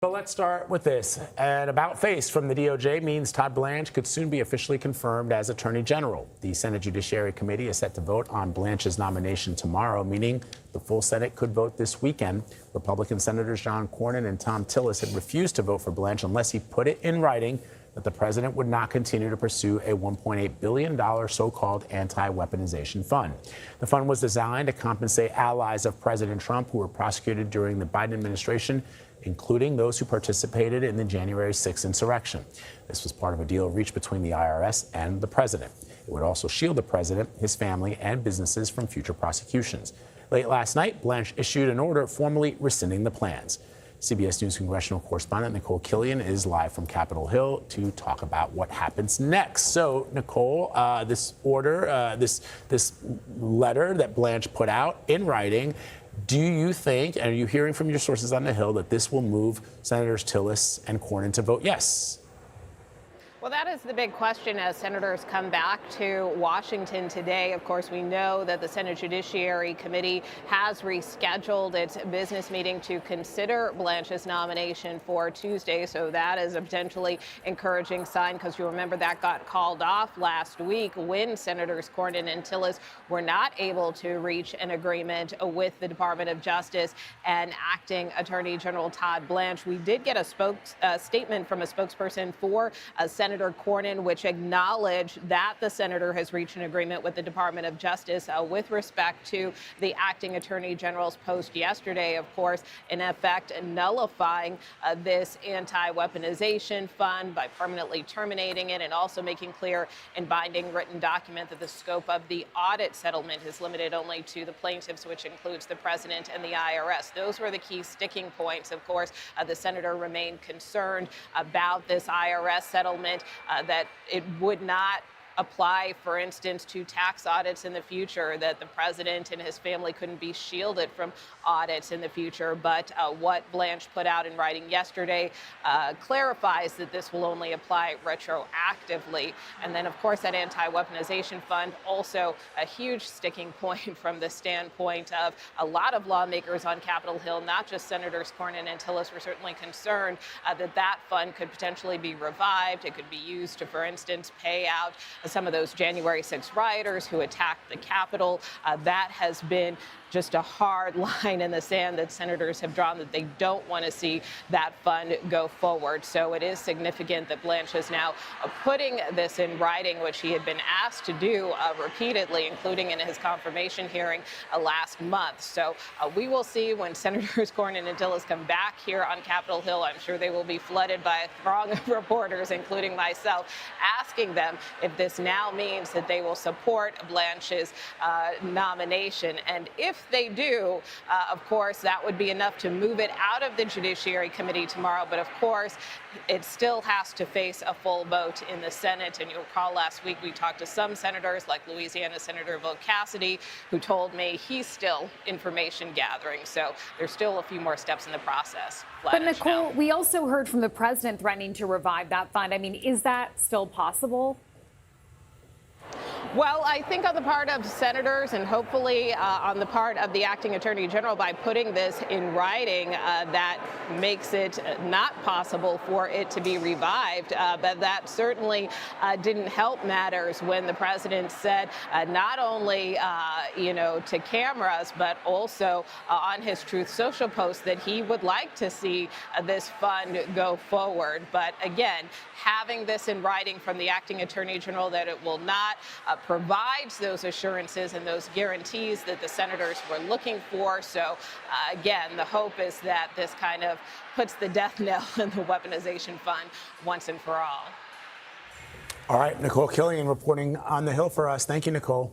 But let's start with this. An about-face from the DOJ means Todd Blanche could soon be officially confirmed as Attorney General. The Senate Judiciary Committee is set to vote on Blanche's nomination tomorrow, meaning the full Senate could vote this weekend. Republican Senators John Cornyn and Thom Tillis had refused to vote for Blanche unless he put it in writing that the president would not continue to pursue a $1.8 billion so-called anti-weaponization fund. The fund was designed to compensate allies of President Trump who were prosecuted during the Biden administration, including those who participated in the January 6th insurrection. This was part of a deal reached between the IRS and the president. It would also shield the president, his family, and businesses from future prosecutions. Late last night, Blanche issued an order formally rescinding the plans. CBS News congressional correspondent Nikole Killion is live from Capitol Hill to talk about what happens next. So, Nikole, this order, this letter that Blanche put out in writing, do you think, and are you hearing from your sources on the Hill, that this will move Senators Tillis and Cornyn to vote yes? Well, that is the big question as senators come back to Washington today. Of course, we know that the Senate Judiciary Committee has rescheduled its business meeting to consider Blanche's nomination for Tuesday. So that is a potentially encouraging sign, because you remember that got called off last week when Senators Cornyn and Tillis were not able to reach an agreement with the Department of Justice and acting Attorney General Todd Blanche. We did get a statement from a spokesperson for Senator Cornyn, which acknowledged that the senator has reached an agreement with the Department of Justice with respect to the acting attorney general's post yesterday, of course, in effect nullifying this anti-weaponization fund by permanently terminating it, and also making clear in binding written document that the scope of the audit settlement is limited only to the plaintiffs, which includes the president and the IRS. Those were the key sticking points. Of course, the senator remained concerned about this IRS settlement, that it would not apply, for instance, to tax audits in the future, that the president and his family couldn't be shielded from audits in the future. But what Blanche put out in writing yesterday clarifies that this will only apply retroactively. And then, of course, that anti-weaponization fund, also a huge sticking point from the standpoint of a lot of lawmakers on Capitol Hill, not just Senators Cornyn and Tillis, were certainly concerned that that fund could potentially be revived. It could be used to, for instance, pay out some of those January 6th rioters who attacked the Capitol. That has been just a hard line in the sand that senators have drawn, that they don't want to see that fund go forward. So it is significant that Blanche is now putting this in writing, which he had been asked to do repeatedly, including in his confirmation hearing last month. So we will see when Senators Cornyn and Tillis come back here on Capitol Hill. I'm sure they will be flooded by a throng of reporters, including myself, asking them if this now means that they will support Blanche's nomination. And if they do, of course, that would be enough to move it out of the Judiciary Committee tomorrow. But of course, it still has to face a full vote in the Senate. And you'll recall last week we talked to some senators, like Louisiana Senator Bill Cassidy, who told me he's still information gathering. So there's still a few more steps in the process. But Nikole, we also heard from the president threatening to revive that fund. I mean, is that still possible? Well, I think on the part of senators, and hopefully on the part of the acting attorney general, by putting this in writing, that makes it not possible for it to be revived. But that certainly didn't help matters when the president said not only, to cameras, but also on his Truth Social post that he would like to see this fund go forward. But again, having this in writing from the acting attorney general that it will not provides those assurances and those guarantees that the senators were looking for. So again, the hope is that this kind of puts the death knell in the weaponization fund once and for all. All right, Nikole Killion reporting on the Hill for us. Thank you, Nikole.